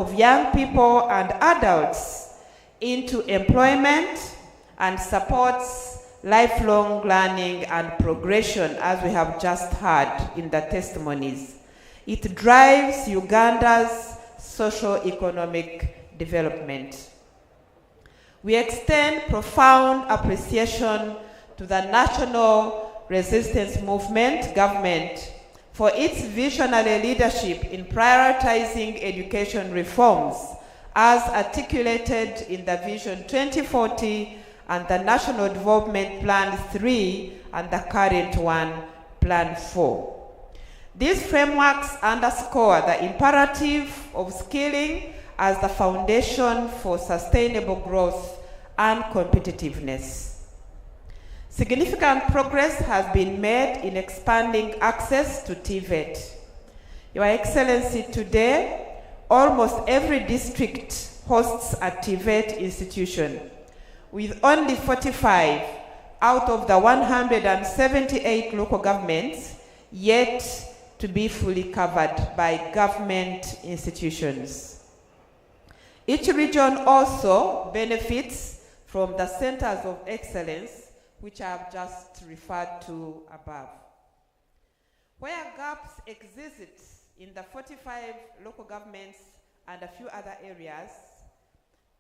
of young people and adults into employment and supports lifelong learning and progression, as we have just heard in the testimonies. It drives Uganda's socio-economic development. We extend profound appreciation to the National Resistance Movement government for its visionary leadership in prioritizing education reforms as articulated in the Vision 2040 and the National Development Plan 3 and the current one, Plan 4. These frameworks underscore the imperative of skilling as the foundation for sustainable growth and competitiveness. Significant progress has been made in expanding access to TVET. Your Excellency, today, almost every district hosts a TVET institution, with only 45 out of the 178 local governments yet to be fully covered by government institutions. Each region also benefits from the centers of excellence which I have just referred to above. Where gaps exist in the 45 local governments and a few other areas,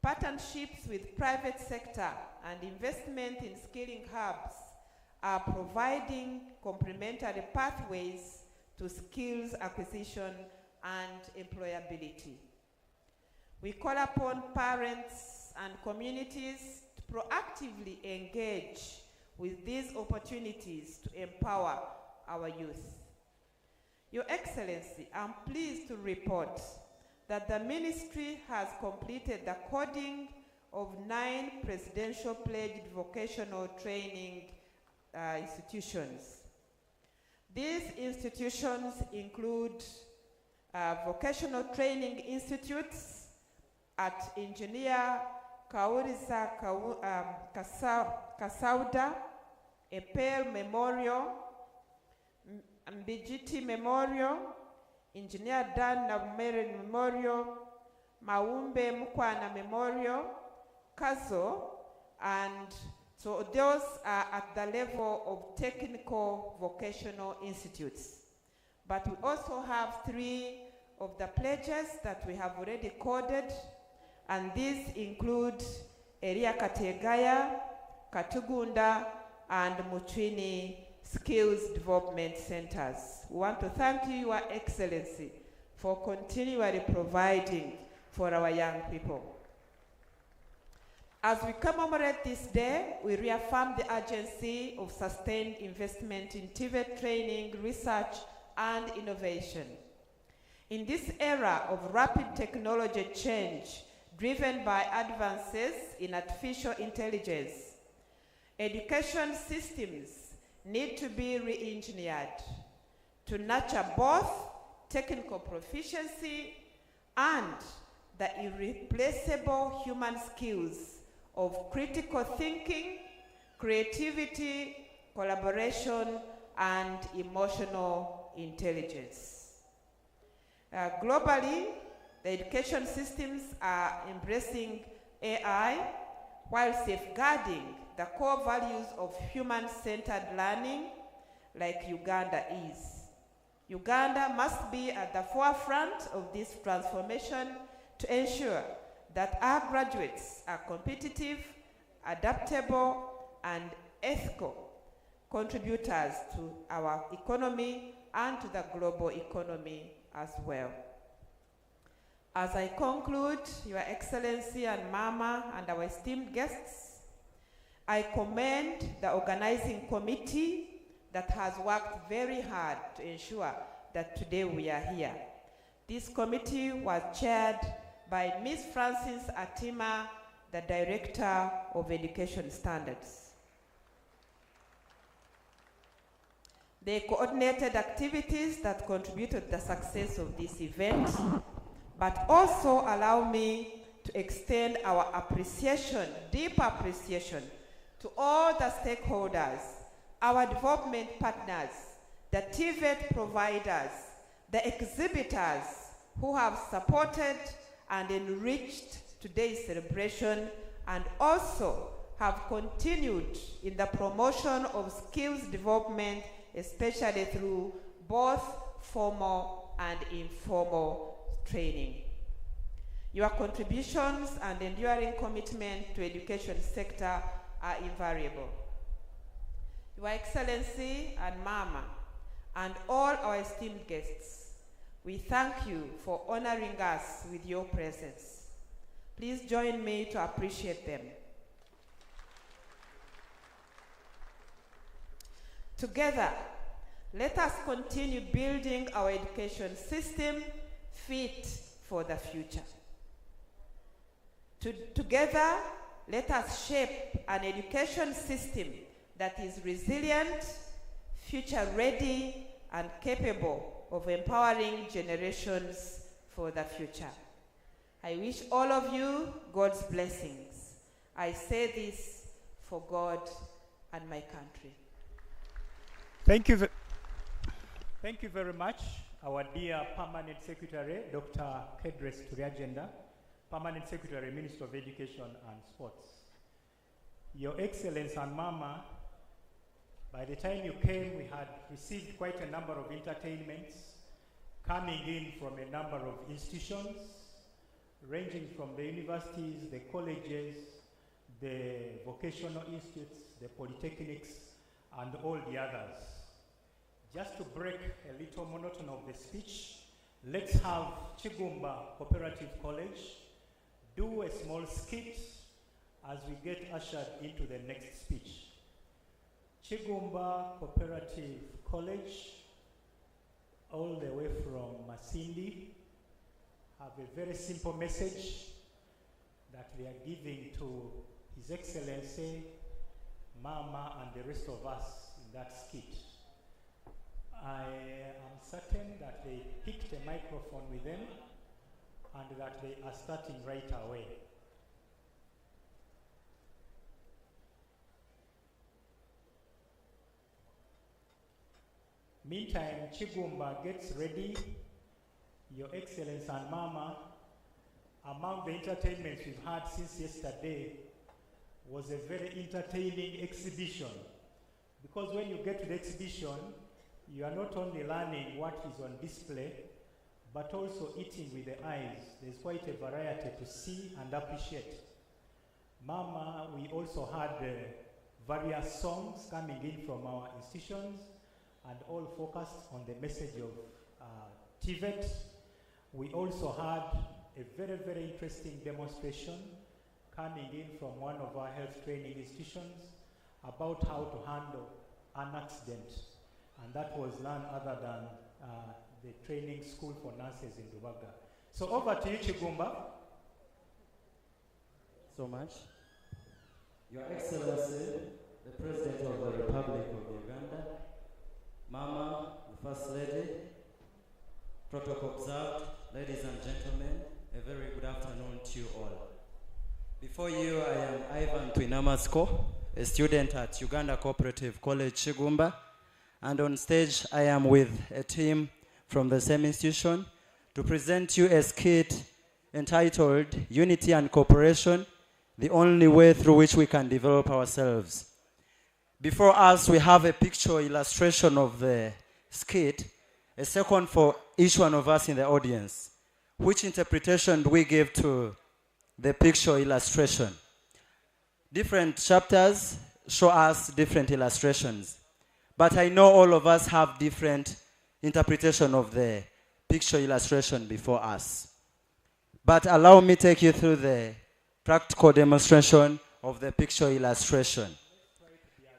partnerships with private sector and investment in skilling hubs are providing complementary pathways to skills acquisition and employability. We call upon parents and communities to proactively engage with these opportunities to empower our youth. Your Excellency, I'm pleased to report that the Ministry has completed the coding of 9 presidential pledged vocational training institutions. These institutions include vocational training institutes at Engineer Kauriza Kasauda, Epel Memorial, Mbijiti Memorial, Engineer Dan Nabumere Memorial, Maumbe Mukwana Memorial, Kazo, and so those are at the level of technical vocational institutes. But we also have 3 of the pledges that we have already coded, and these include Eria Kategaya, Katugunda, and Muchini Skills Development Centers. We want to thank you, Your Excellency, for continually providing for our young people. As we commemorate this day, we reaffirm the urgency of sustained investment in TVET training, research, and innovation. In this era of rapid technology change, driven by advances in artificial intelligence, education systems need to be re-engineered to nurture both technical proficiency and the irreplaceable human skills of critical thinking, creativity, collaboration, and emotional intelligence. Globally, the education systems are embracing AI while safeguarding the core values of human-centered learning, like Uganda is. Uganda must be at the forefront of this transformation to ensure that our graduates are competitive, adaptable, and ethical contributors to our economy and to the global economy as well. As I conclude, Your Excellency and Mama and our esteemed guests, I commend the organizing committee that has worked very hard to ensure that today we are here. This committee was chaired by Ms. Frances Atima, the Director of Education Standards. They coordinated activities that contributed to the success of this event, but also allow me to extend our appreciation, deep appreciation, to all the stakeholders, our development partners, the TVET providers, the exhibitors who have supported and enriched today's celebration, and also have continued in the promotion of skills development, especially through both formal and informal training. Your contributions and enduring commitment to education sector are invaluable. Your Excellency and Mama, and all our esteemed guests, we thank you for honoring us with your presence. Please join me to appreciate them. Together, let us continue building our education system fit for the future. Together, let us shape an education system that is resilient, future-ready, and capable of empowering generations for the future. I wish all of you God's blessings. I say this for God and my country. Thank you very much, our dear Permanent Secretary, Dr. Kedres Turiagenda, Permanent Secretary, Minister of Education and Sports. Your Excellency and Mama, by the time you came, we had received quite a number of entertainments coming in from a number of institutions, ranging from the universities, the colleges, the vocational institutes, the polytechnics, and all the others. Just to break a little monotony of the speech, let's have Chigumba Cooperative College do a small skit as we get ushered into the next speech. Chigumba Cooperative College, all the way from Masindi, have a very simple message that they are giving to His Excellency, Mama, and the rest of us in that skit. I am certain that they picked a microphone with them and that they are starting right away. Meantime, Chigumba gets ready. Your Excellency and Mama, among the entertainments we've had since yesterday was a very entertaining exhibition. Because when you get to the exhibition, you are not only learning what is on display, but also eating with the eyes. There's quite a variety to see and appreciate. Mama, we also had various songs coming in from our institutions and all focused on the message of TVET. We also had a very, very interesting demonstration coming in from one of our health training institutions about how to handle an accident. And that was none other than the training school for nurses in Rubaga. So over to you, Chigumba. So much. Your Excellency, the President of the Republic of Uganda, Mama, the First Lady, protocol observed, ladies and gentlemen, a very good afternoon to you all. Before you, I am Ivan Twinamasko, a student at Uganda Cooperative College, Chigumba. And on stage, I am with a team from the same institution to present you a skit entitled Unity and Cooperation, the only way through which we can develop ourselves. Before us, we have a picture illustration of the skit, a second for each one of us in the audience. Which interpretation do we give to the picture illustration? Different chapters show us different illustrations. But I know all of us have different interpretation of the picture illustration before us. But allow me take you through the practical demonstration of the picture illustration.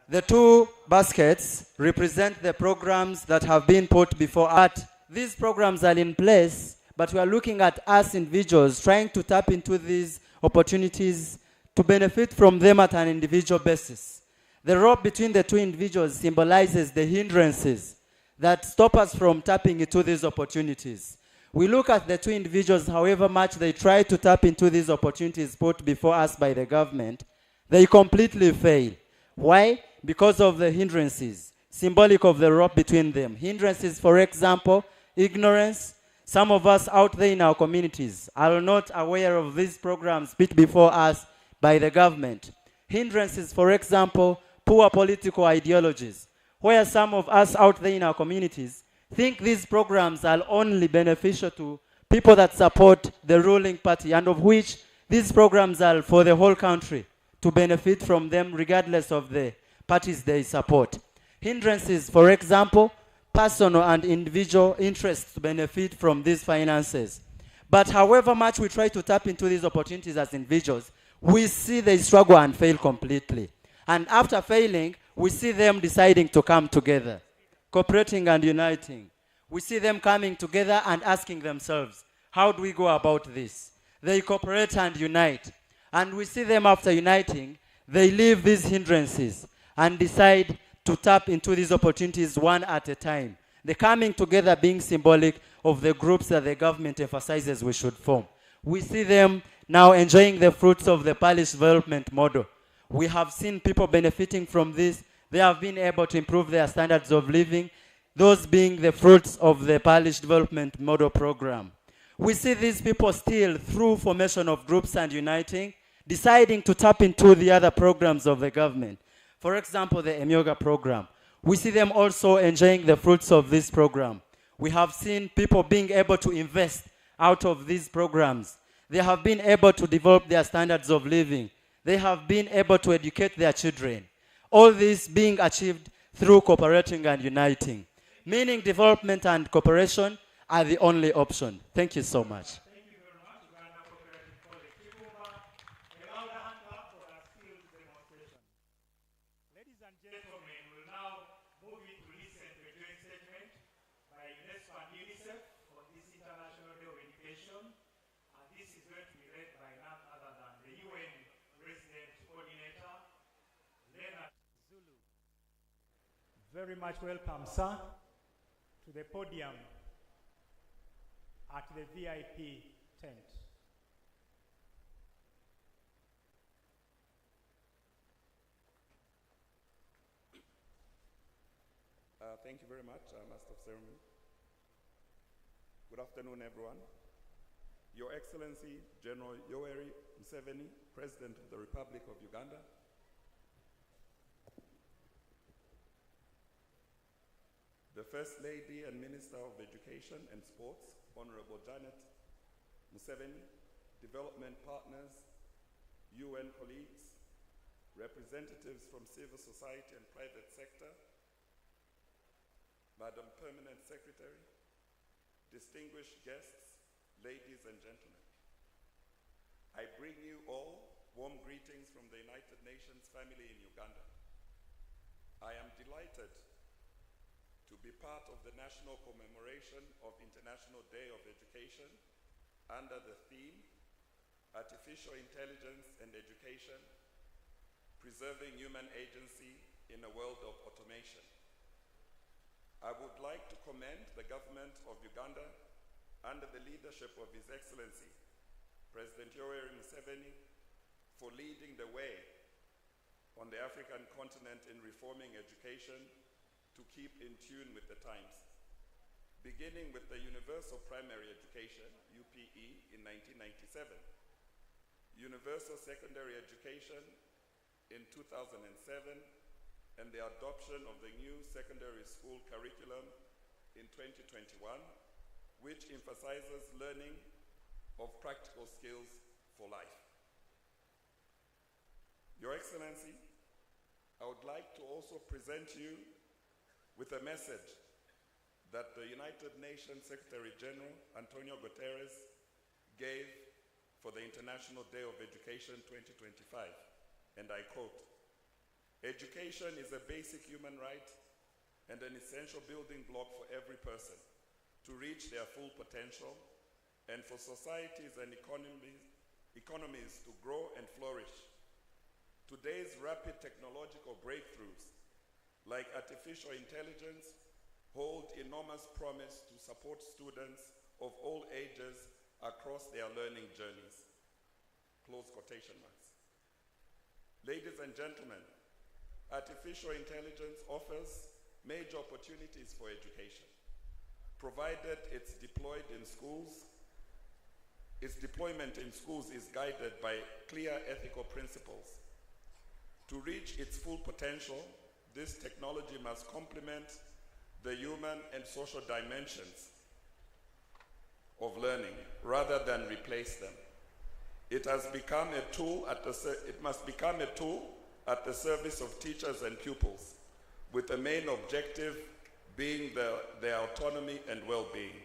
The two baskets represent the programs that have been put before us. These programs are in place, but we are looking at us individuals trying to tap into these opportunities to benefit from them at an individual basis. The rope between the two individuals symbolizes the hindrances that stop us from tapping into these opportunities. We look at the two individuals, however much they try to tap into these opportunities put before us by the government, they completely fail. Why? Because of the hindrances, symbolic of the rope between them. Hindrances, for example, ignorance, Some of us out there in our communities are not aware of these programs put before us by the government. Hindrances, for example, poor political ideologies, where some of us out there in our communities think these programs are only beneficial to people that support the ruling party, and of which these programs are for the whole country to benefit from them regardless of the parties they support. Hindrances, for example, personal and individual interests to benefit from these finances. But however much we try to tap into these opportunities as individuals, we see they struggle and fail completely. And after failing, we see them deciding to come together, cooperating and uniting. We see them coming together and asking themselves, how do we go about this? They cooperate and unite. And we see them after uniting, they leave these hindrances and decide to tap into these opportunities one at a time. The coming together being symbolic of the groups that the government emphasizes we should form. We see them now enjoying the fruits of the parish development model. We have seen people benefiting from this. They have been able to improve their standards of living, those being the fruits of the parish development model program. We see these people still, through formation of groups and uniting, deciding to tap into the other programs of the government. For example, the Emyoga program. We see them also enjoying the fruits of this program. We have seen people being able to invest out of these programs. They have been able to develop their standards of living. They have been able to educate their children. All this being achieved through cooperating and uniting. Meaning development and cooperation are the only option. Thank you so much. Very much welcome, sir, to the podium at the VIP tent. Thank you very much, Master of Ceremony. Good afternoon, everyone. Your Excellency, General Yoweri Museveni, President of the Republic of Uganda, the First Lady and Minister of Education and Sports, Honorable Janet Museveni, development partners, UN colleagues, representatives from civil society and private sector, Madam Permanent Secretary, distinguished guests, ladies and gentlemen. I bring you all warm greetings from the United Nations family in Uganda. I am delighted to be part of the national commemoration of International Day of Education under the theme, Artificial Intelligence and Education, Preserving Human Agency in a World of Automation. I would like to commend the government of Uganda under the leadership of His Excellency, President Yoweri Museveni, for leading the way on the African continent in reforming education to keep in tune with the times, beginning with the Universal Primary Education, UPE, in 1997, Universal Secondary Education in 2007, and the adoption of the new secondary school curriculum in 2021, which emphasizes learning of practical skills for life. Your Excellency, I would like to also present you with a message that the United Nations Secretary General, Antonio Guterres, gave for the International Day of Education 2025, and I quote, "Education is a basic human right and an essential building block for every person to reach their full potential and for societies and economies to grow and flourish. Today's rapid technological breakthroughs, like artificial intelligence, hold enormous promise to support students of all ages across their learning journeys." Close quotation marks. Ladies and gentlemen, artificial intelligence offers major opportunities for education. provided its deployment in schools is guided by clear ethical principles. To reach its full potential, this technology must complement the human and social dimensions of learning rather than replace them. It must become a tool at the service of teachers and pupils, with the main objective being their autonomy and well-being.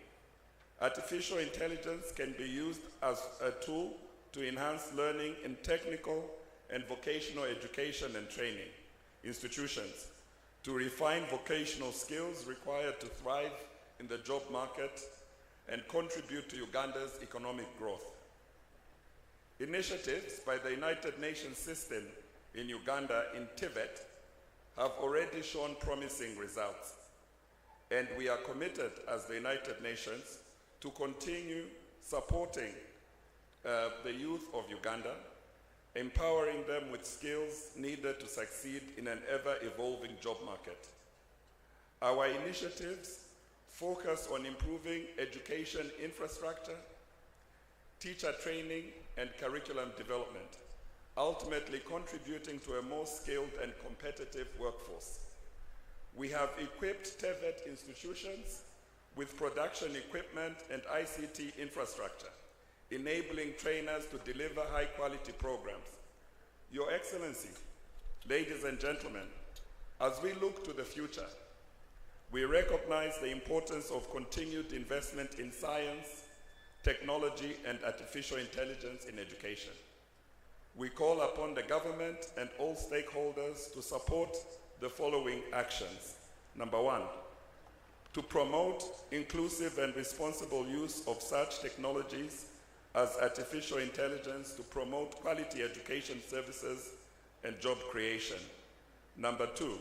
Artificial intelligence can be used as a tool to enhance learning in technical and vocational education and training institutions, to refine vocational skills required to thrive in the job market and contribute to Uganda's economic growth. Initiatives by the United Nations system in Uganda in TVET have already shown promising results, and we are committed as the United Nations to continue supporting the youth of Uganda, empowering them with skills needed to succeed in an ever-evolving job market. Our initiatives focus on improving education infrastructure, teacher training, and curriculum development, ultimately contributing to a more skilled and competitive workforce. We have equipped TVET institutions with production equipment and ICT infrastructure, enabling trainers to deliver high-quality programs. Your Excellency, ladies and gentlemen, as we look to the future, we recognize the importance of continued investment in science, technology, and artificial intelligence in education. We call upon the government and all stakeholders to support the following actions. Number one, to promote inclusive and responsible use of such technologies as artificial intelligence to promote quality education services and job creation. Number two,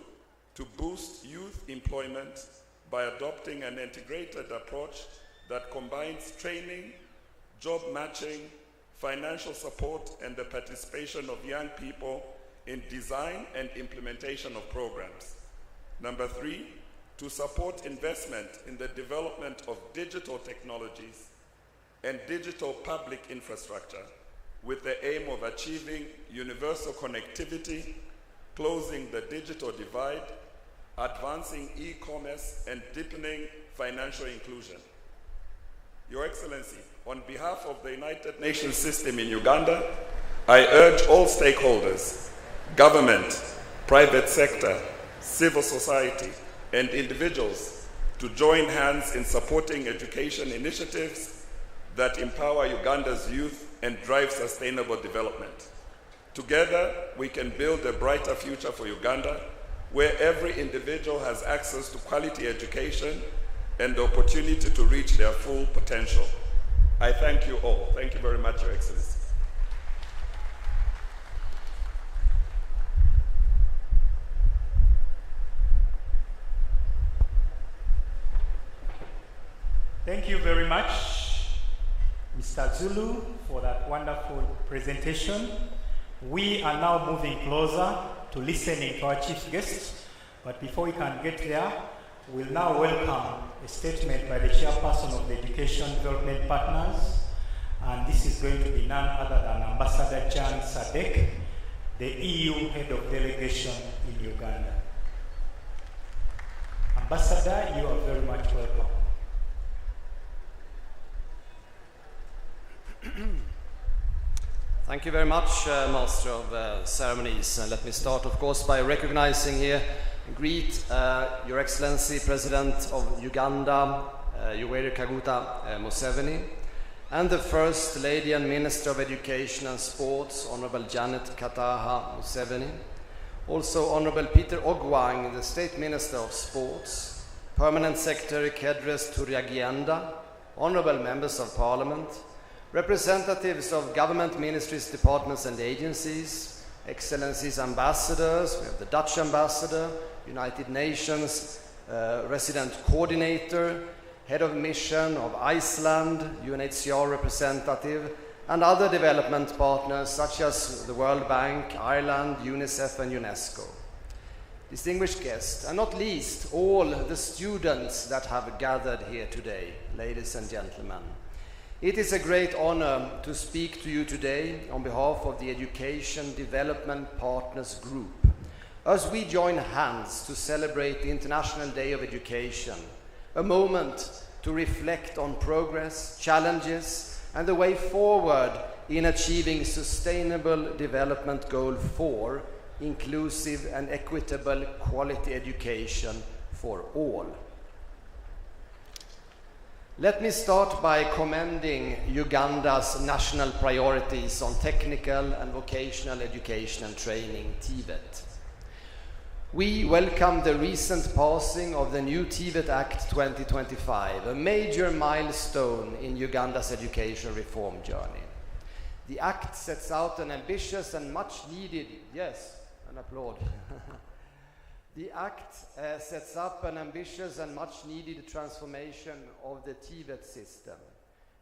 to boost youth employment by adopting an integrated approach that combines training, job matching, financial support, and the participation of young people in design and implementation of programs. Number three, to support investment in the development of digital technologies and digital public infrastructure with the aim of achieving universal connectivity, closing the digital divide, advancing e-commerce, and deepening financial inclusion. Your Excellency, on behalf of the United Nations system in Uganda, I urge all stakeholders, government, private sector, civil society, and individuals to join hands in supporting education initiatives that empower Uganda's youth and drive sustainable development. Together, we can build a brighter future for Uganda, where every individual has access to quality education and the opportunity to reach their full potential. I thank you all. Thank you very much, Your Excellency. Thank you very much, Mr. Zulu, for that wonderful presentation. We are now moving closer to listening to our chief guest, but before we can get there, we'll now welcome a statement by the chairperson of the Education Development Partners, and this is going to be none other than Ambassador Jan Sadek, the EU Head of Delegation in Uganda. Ambassador, you are very much welcome. Thank you very much, Master of Ceremonies. And let me start, of course, by recognizing here and greet Your Excellency, President of Uganda, Yoweri Kaguta Museveni, and the First Lady and Minister of Education and Sports, Honorable Janet Kataha Museveni. Also, Honorable Peter Ogwang, the State Minister of Sports, Permanent Secretary Kedres Turiagienda, Honorable Members of Parliament, representatives of government ministries, departments and agencies, Excellencies ambassadors, we have the Dutch ambassador, United Nations resident coordinator, head of mission of Iceland, UNHCR representative, and other development partners such as the World Bank, Ireland, UNICEF and UNESCO. distinguished guests, and not least all the students that have gathered here today, ladies and gentlemen. It is a great honor to speak to you today on behalf of the Education Development Partners Group, as we join hands to celebrate the International Day of Education, a moment to reflect on progress, challenges, and the way forward in achieving Sustainable Development Goal 4, inclusive and equitable quality education for all. Let me start by commending Uganda's national priorities on technical and vocational education and training, TVET. We welcome the recent passing of the new TVET Act 2025, a major milestone in Uganda's education reform journey. The Act sets out an ambitious and much needed, yes, an applaud. The Act sets up an ambitious and much needed transformation of the TVET system,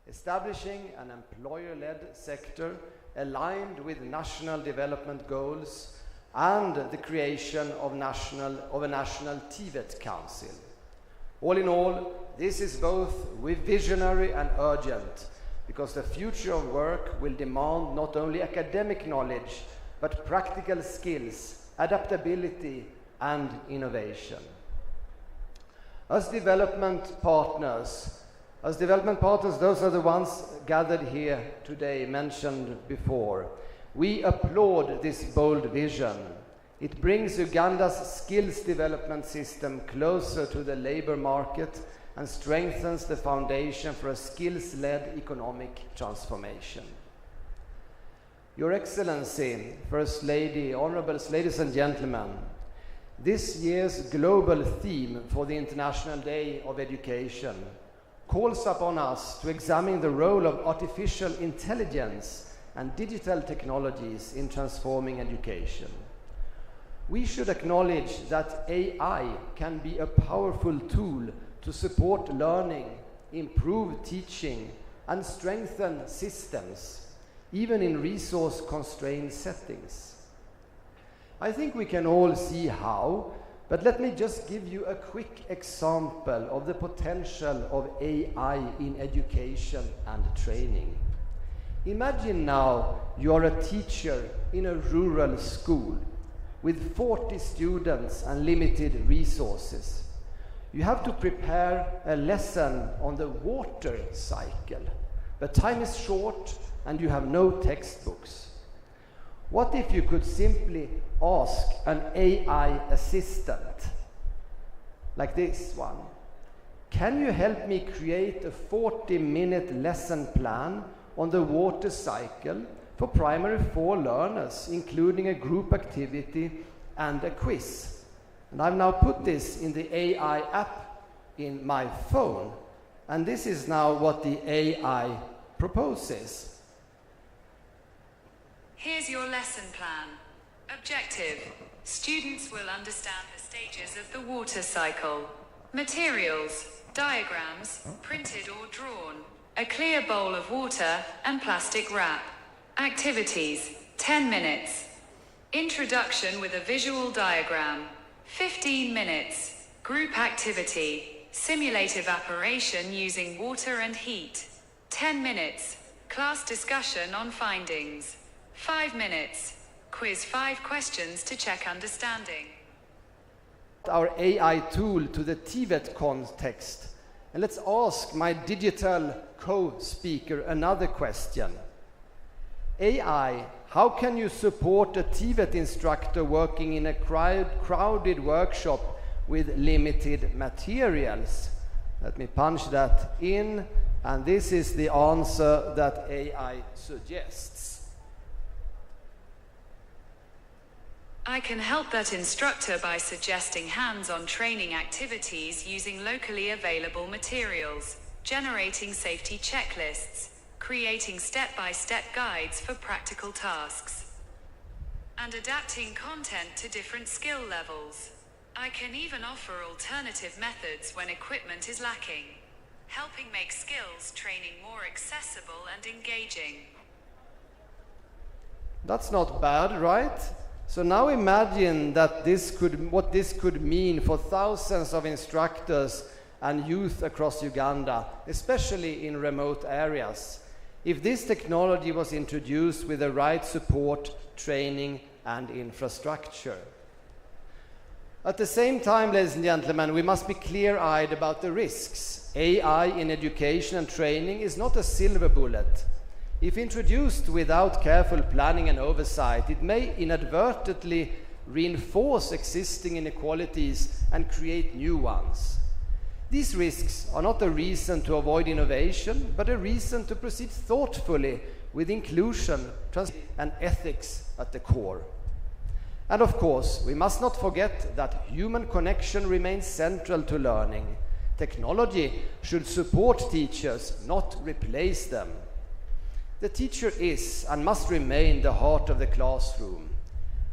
establishing an employer-led sector aligned with national development goals and the creation of a national TVET council. All in all, this is both visionary and urgent, because the future of work will demand not only academic knowledge, but practical skills, adaptability, and innovation. As development partners, those are the ones gathered here today, mentioned before. We applaud this bold vision. It brings Uganda's skills development system closer to the labor market and strengthens the foundation for a skills-led economic transformation. Your Excellency, First Lady, honorables, ladies and gentlemen, this year's global theme for the International Day of Education calls upon us to examine the role of artificial intelligence and digital technologies in transforming education. We should acknowledge that AI can be a powerful tool to support learning, improve teaching, and strengthen systems, even in resource-constrained settings. I think we can all see how, but let me just give you a quick example of the potential of AI in education and training. Imagine now you are a teacher in a rural school with 40 students and limited resources. You have to prepare a lesson on the water cycle. The time is short and you have no textbooks. What if you could simply ask an AI assistant, like this one? Can you help me create a 40-minute lesson plan on the water cycle for primary 4 learners, including a group activity and a quiz? And I've now put this in the AI app in my phone, and this is now what the AI proposes. Here's your lesson plan. Objective: students will understand the stages of the water cycle. Materials: diagrams, printed or drawn, a clear bowl of water, and plastic wrap. Activities: 10 minutes. Introduction with a visual diagram. 15 minutes. Group activity: simulate evaporation using water and heat. 10 minutes. Class discussion on findings. 5 minutes. Quiz 5 questions to check understanding. Our AI tool to the TVET context. And let's ask my digital co-speaker another question. AI, how can you support a TVET instructor working in a crowded workshop with limited materials? Let me punch that in, and this is the answer that AI suggests. I can help that instructor by suggesting hands-on training activities using locally available materials, generating safety checklists, creating step-by-step guides for practical tasks, and adapting content to different skill levels. I can even offer alternative methods when equipment is lacking, helping make skills training more accessible and engaging. That's not bad, right? So now imagine that what this could mean for thousands of instructors and youth across Uganda, especially in remote areas, if this technology was introduced with the right support, training, and infrastructure. At the same time, ladies and gentlemen, we must be clear-eyed about the risks. AI in education and training is not a silver bullet. If introduced without careful planning and oversight, it may inadvertently reinforce existing inequalities and create new ones. These risks are not a reason to avoid innovation, but a reason to proceed thoughtfully with inclusion, transparency, and ethics at the core. And of course, we must not forget that human connection remains central to learning. Technology should support teachers, not replace them. The teacher is and must remain the heart of the classroom.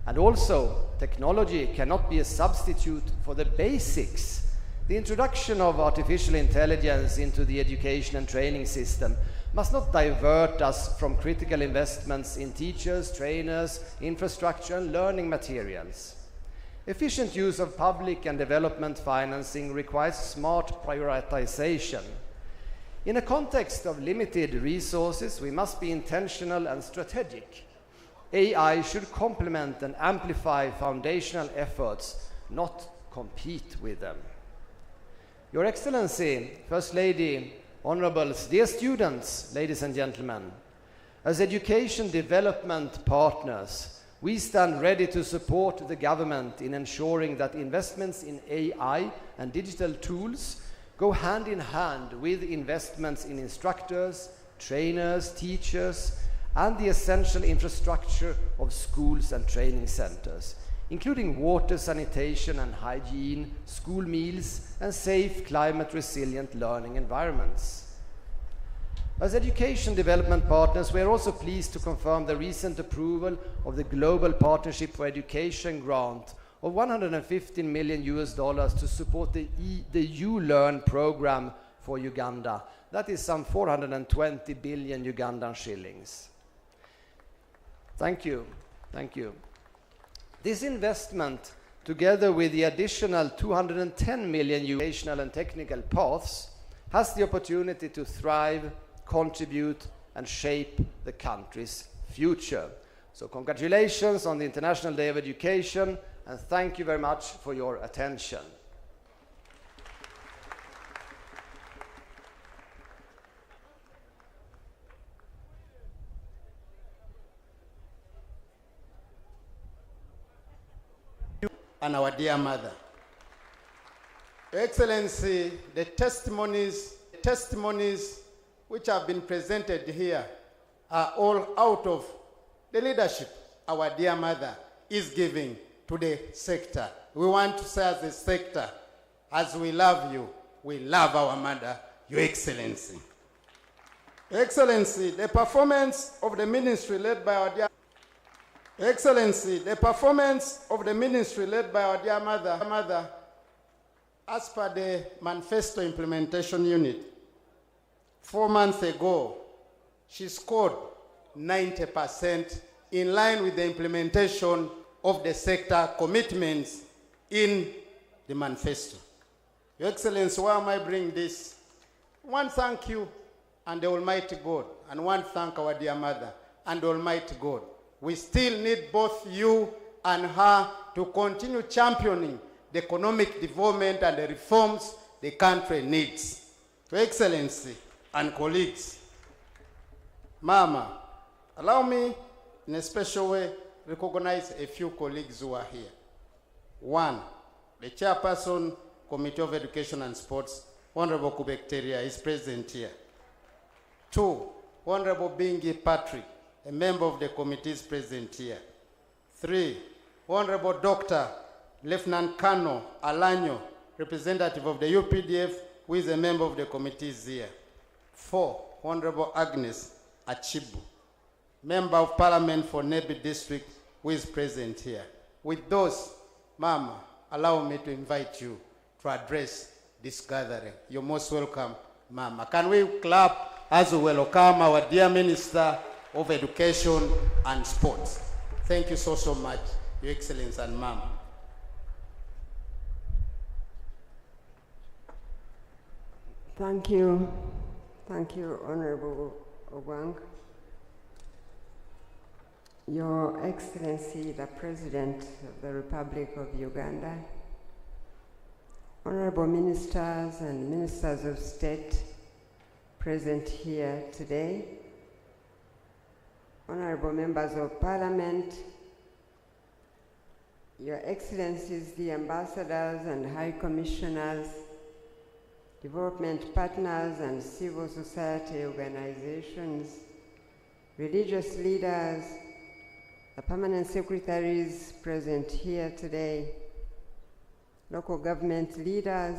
And also, technology cannot be a substitute for the basics. The introduction of artificial intelligence into the education and training system must not divert us from critical investments in teachers, trainers, infrastructure, and learning materials. Efficient use of public and development financing requires smart prioritization. In a context of limited resources, we must be intentional and strategic. AI should complement and amplify foundational efforts, not compete with them. Your Excellency, First Lady, Honorables, dear students, ladies and gentlemen, as education development partners, we stand ready to support the government in ensuring that investments in AI and digital tools go hand in hand with investments in instructors, trainers, teachers, and the essential infrastructure of schools and training centers, including water, sanitation and hygiene, school meals, and safe, climate-resilient learning environments. As education development partners, we are also pleased to confirm the recent approval of the Global Partnership for Education grant of $115 million to support the U-Learn program for Uganda. That is some 420 billion Ugandan shillings. Thank you. Thank you. This investment, together with the additional 210 million educational and technical paths, has the opportunity to thrive, contribute, and shape the country's future. So congratulations on the International Day of Education, and thank you very much for your attention. And our dear mother. Your Excellency, the testimonies which have been presented here are all out of the leadership our dear mother is giving to the sector. We want to say as a sector, as we love you, we love our mother, Your Excellency. Your Excellency, the performance of the ministry led by our dear Excellency, the performance of the ministry led by our dear mother, as per the Manifesto Implementation Unit, 4 months ago, she scored 90% in line with the implementation of the sector commitments in the manifesto. Your Excellency, why am I bringing this? One, thank you and the Almighty God, and one, thank our dear mother and the Almighty God. We still need both you and her to continue championing the economic development and the reforms the country needs. Your Excellency and colleagues, Mama, allow me in a special way recognize a few colleagues who are here. One, the Chairperson, Committee of Education and Sports, Honorable Kubekteria, is present here. Two, Honorable Bingi Patrick, a member of the committee, is present here. Three, Honorable Dr. Lieutenant Colonel Alanyo, representative of the UPDF, who is a member of the committee, is here. Four, Honorable Agnes Achibu, Member of Parliament for Nebi District, who is present here. With those, Mama, allow me to invite you to address this gathering. You're most welcome, Mama. Can we clap as we welcome our dear Minister of Education and Sports? Thank you so much. Your Excellency and Mama. Thank you, Honorable Ogwang. Your Excellency, the President of the Republic of Uganda, Honorable Ministers and Ministers of State present here today, Honorable Members of Parliament, Your Excellencies, the Ambassadors and High Commissioners, development partners and civil society organizations, religious leaders, the permanent secretaries present here today, local government leaders,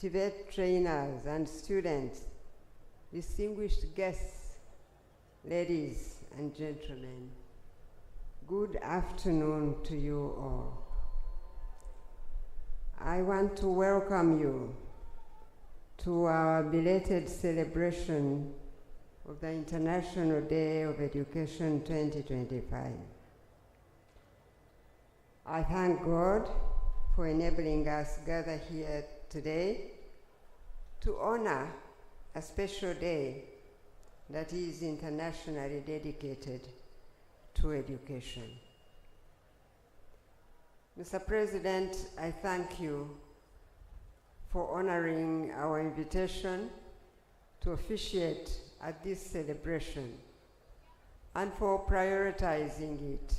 TVET trainers and students, distinguished guests, ladies and gentlemen, good afternoon to you all. I want to welcome you to our belated celebration of the International Day of Education 2025. I thank God for enabling us to gather here today to honor a special day that is internationally dedicated to education. Mr. President, I thank you for honoring our invitation to officiate at this celebration and for prioritizing it,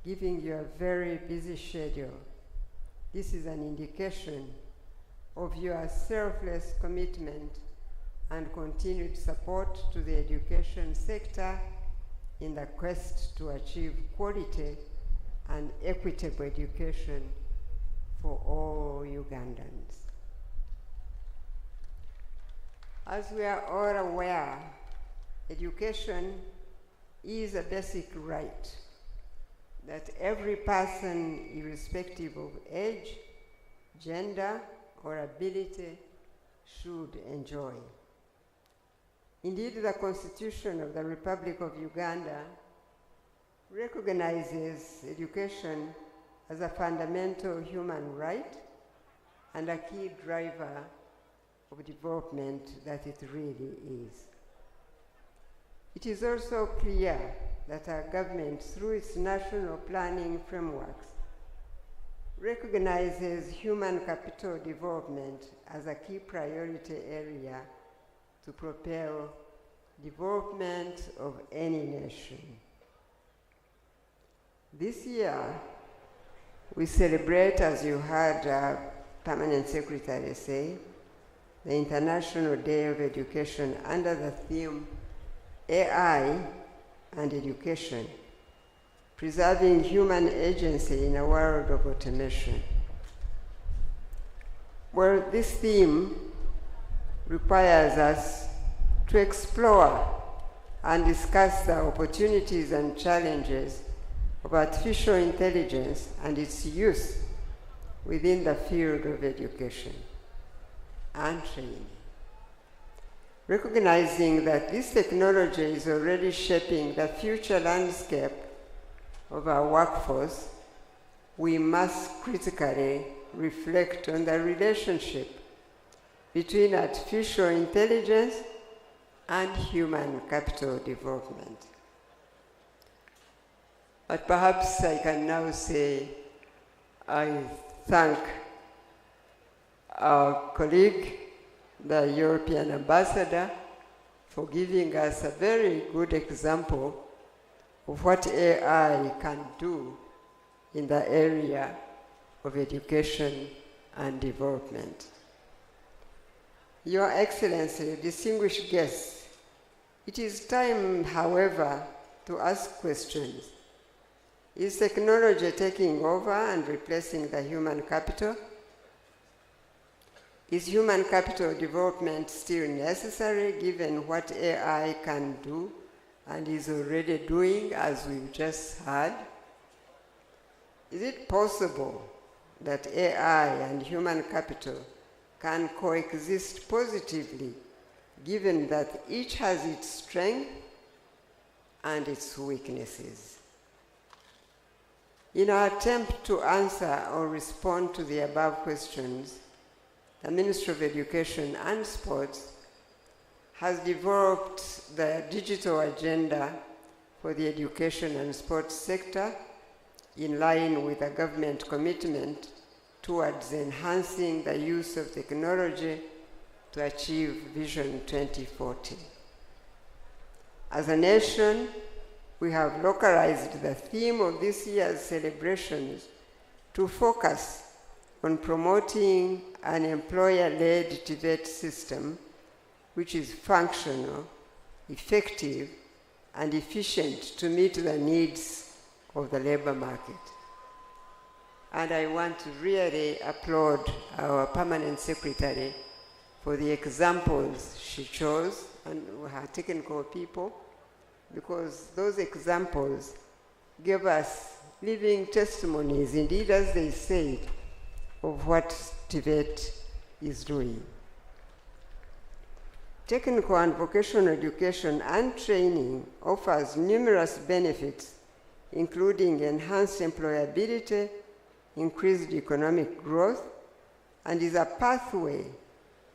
giving you a very busy schedule. This is an indication of your selfless commitment and continued support to the education sector in the quest to achieve quality and equitable education for all Ugandans. As we are all aware, education is a basic right that every person, irrespective of age, gender, or ability, should enjoy. Indeed, the Constitution of the Republic of Uganda recognizes education as a fundamental human right and a key driver of development that it really is. It is also clear that our government, through its national planning frameworks, recognizes human capital development as a key priority area to propel development of any nation. This year, we celebrate, as you heard our Permanent Secretary say, the International Day of Education under the theme AI and Education, preserving human agency in a world of automation. Well, this theme requires us to explore and discuss the opportunities and challenges of artificial intelligence and its use within the field of education and training. Recognizing that this technology is already shaping the future landscape of our workforce, we must critically reflect on the relationship between artificial intelligence and human capital development. But perhaps I can now say I thank our colleague, the European ambassador, for giving us a very good example of what AI can do in the area of education and development. Your Excellency, distinguished guests, it is time, however, to ask questions. Is technology taking over and replacing the human capital? Is human capital development still necessary given what AI can do and is already doing, as we've just heard? Is it possible that AI and human capital can coexist positively, given that each has its strength and its weaknesses? In our attempt to answer or respond to the above questions, the Ministry of Education and Sports has developed the digital agenda for the education and sports sector in line with the government commitment towards enhancing the use of technology to achieve Vision 2040. As a nation, we have localized the theme of this year's celebrations to focus on promoting an employer-led TVET system which is functional, effective, and efficient to meet the needs of the labor market. And I want to really applaud our permanent secretary for the examples she chose and her technical people, because those examples give us living testimonies, indeed as they said, of what TVET is doing. Technical and vocational education and training offers numerous benefits, including enhanced employability, increased economic growth, and is a pathway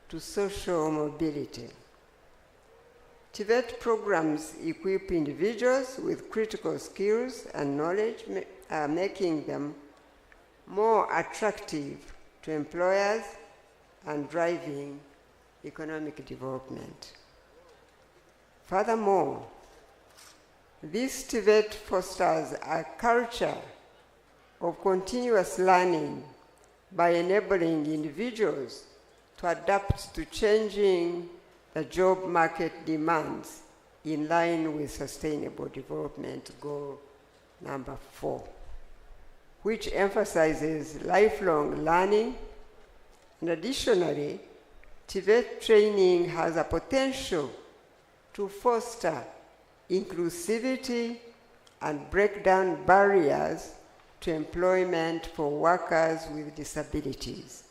to social mobility. TVET programs equip individuals with critical skills and knowledge, making them more attractive to employers and driving economic development. Furthermore, this TVET fosters a culture of continuous learning by enabling individuals to adapt to changing the job market demands in line with Sustainable Development Goal number 4, which emphasizes lifelong learning. And additionally, TVET training has a potential to foster inclusivity and break down barriers to employment for workers with disabilities.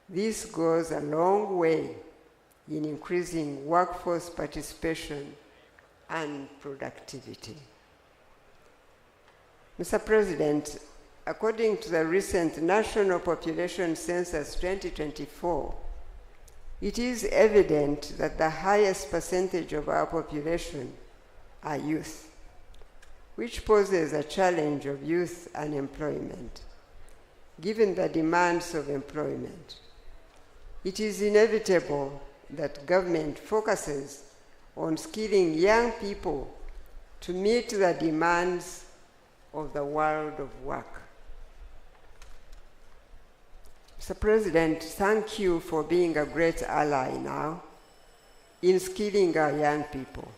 This goes a long way in increasing workforce participation and productivity. Mr. President, according to the recent National Population Census 2024, it is evident that the highest percentage of our population are youth, which poses a challenge of youth unemployment. Given the demands of employment, it is inevitable that government focuses on skilling young people to meet the demands of the world of work. Mr. President, thank you for being a great ally now in skilling our young people.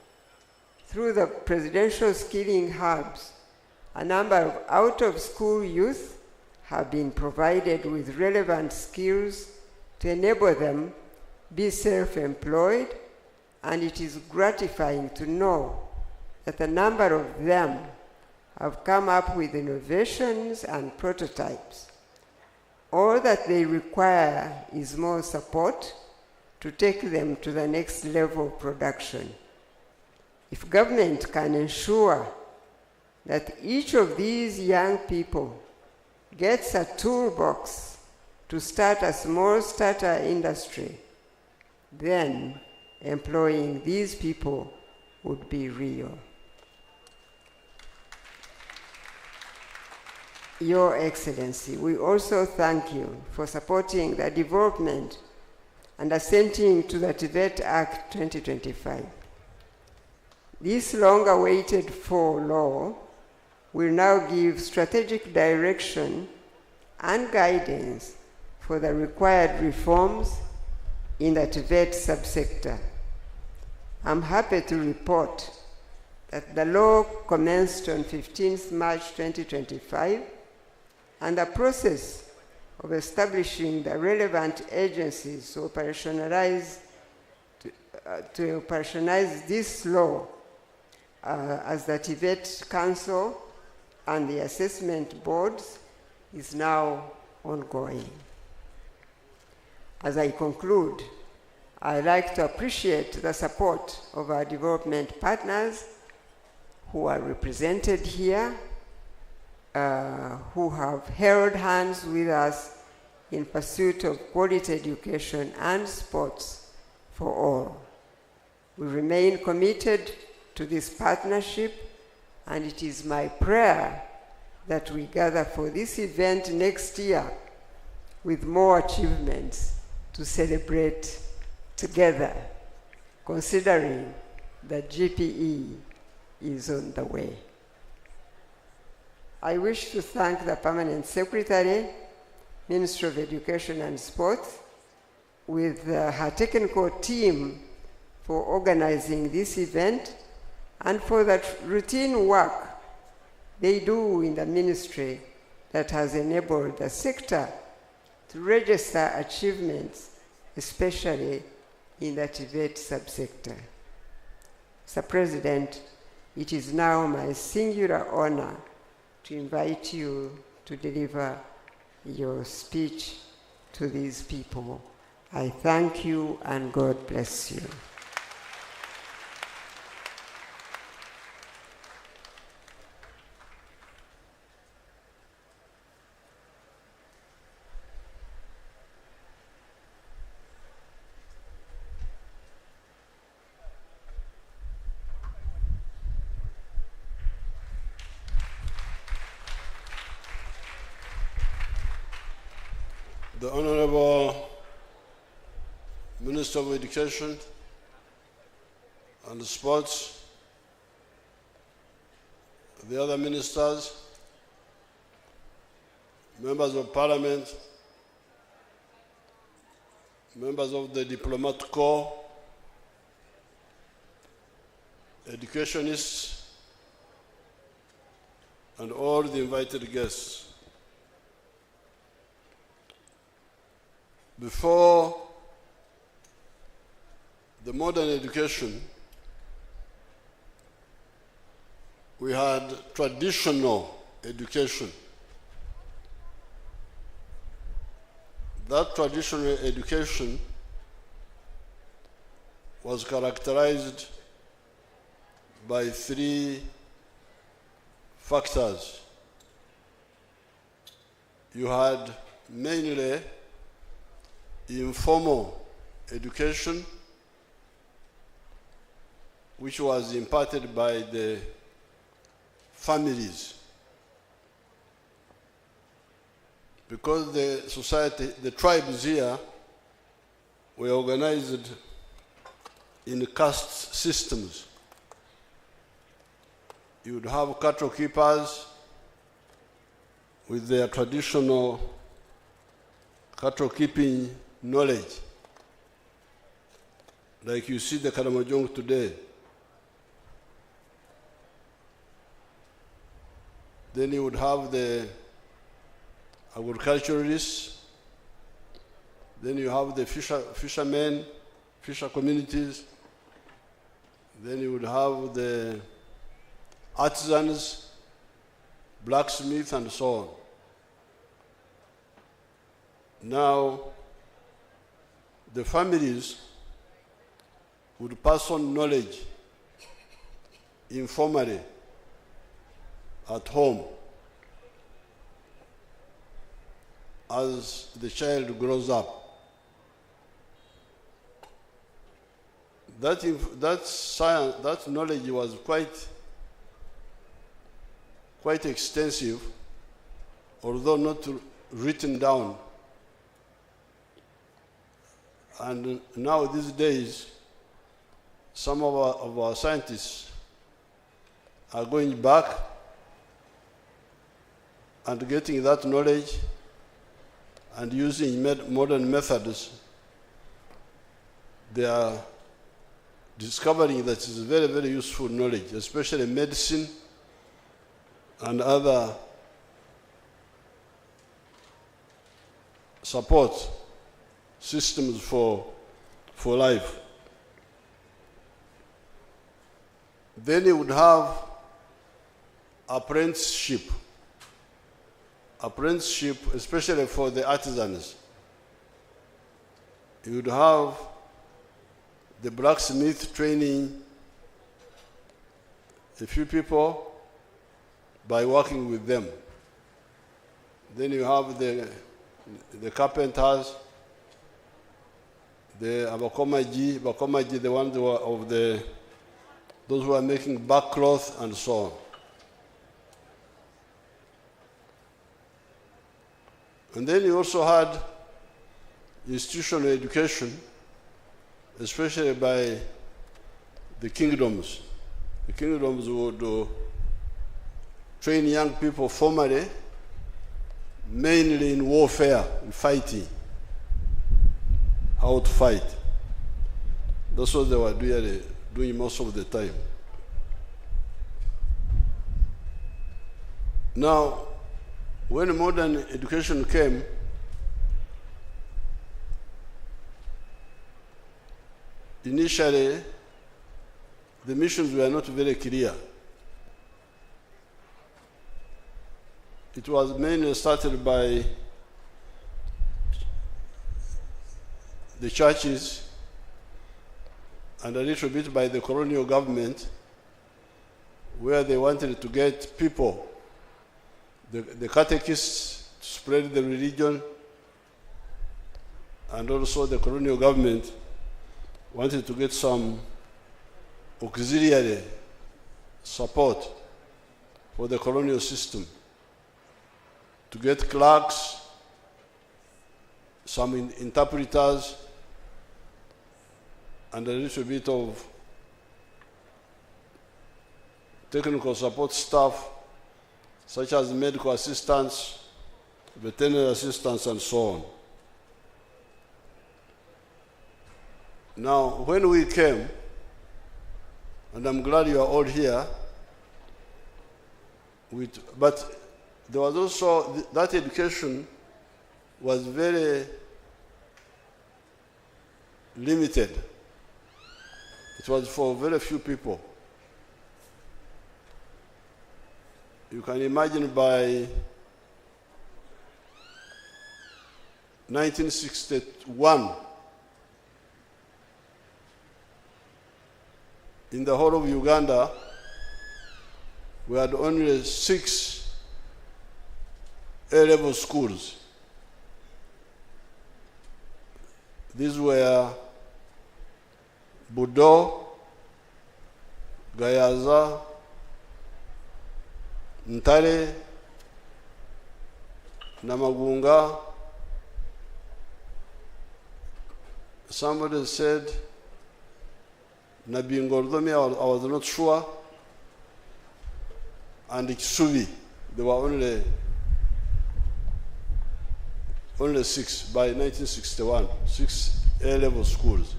Through the presidential skilling hubs, a number of out-of-school youth have been provided with relevant skills to enable them be self-employed, and it is gratifying to know that a number of them have come up with innovations and prototypes. All that they require is more support to take them to the next level of production. If government can ensure that each of these young people gets a toolbox to start a small starter industry, then employing these people would be real. Your Excellency, we also thank you for supporting the development and assenting to the TVET Act 2025. This long-awaited for law will now give strategic direction and guidance for the required reforms in the TVET subsector. I'm happy to report that the law commenced on 15th March 2025, and the process of establishing the relevant agencies to operationalize this law as the TVET Council and the assessment boards is now ongoing. As I conclude, I'd like to appreciate the support of our development partners who are represented here, who have held hands with us in pursuit of quality education and sports for all. We remain committed to this partnership, and it is my prayer that we gather for this event next year with more achievements to celebrate together, considering that GPE is on the way. I wish to thank the Permanent Secretary, Ministry of Education and Sports, with her technical team for organizing this event and for that routine work they do in the ministry that has enabled the sector to register achievements, especially in the TVET subsector. Mr. President, it is now my singular honor to invite you to deliver your speech to these people. I thank you and God bless you. The Honorable Minister of Education and Sports, the other ministers, members of Parliament, members of the Diplomat Corps, educationists, and all the invited guests. Before the modern education, we had traditional education. That traditional education was characterized by three factors. You had mainly informal education, which was imparted by the families. Because the society, the tribes here, were organized in caste systems. You would have cattle keepers with their traditional cattle keeping knowledge, like you see the Karamojong today. Then you would have the agriculturalists, then you have the fishermen, fisher communities, then you would have the artisans, blacksmiths, and so on. Now, the families would pass on knowledge informally at home as the child grows up. That knowledge was quite extensive, although not written down. And now these days, some of our scientists are going back and getting that knowledge and using modern methods. They are discovering that it's very, very useful knowledge, especially medicine and other support systems for life. Then you would have apprenticeship, especially for the artisans. You would have the blacksmith training a few people by working with them. Then you have the carpenters, the Abakomaji, the ones who are of those who are making backcloth and so on. And then you also had institutional education, especially by the kingdoms. The kingdoms would train young people formally, mainly in warfare, in fighting, how to fight. That's what they were doing most of the time. Now, when modern education came, initially, the missions were not very clear. It was mainly started by the churches and a little bit by the colonial government, where they wanted to get people, the catechists, to spread the religion, and also the colonial government wanted to get some auxiliary support for the colonial system, to get clerks, some interpreters, and a little bit of technical support staff, such as medical assistants, veterinary assistants, and so on. Now, when we came, and I'm glad you are all here, but there was also, that education was very limited. It was for very few people. You can imagine by 1961, in the whole of Uganda, we had only 6 A-level schools. These were Budo, Gayaza, Ntare, Namagunga. Somebody said Nabingordomi, I was not sure, and Kisubi. There were only 6 by 1961, 6 A-level schools.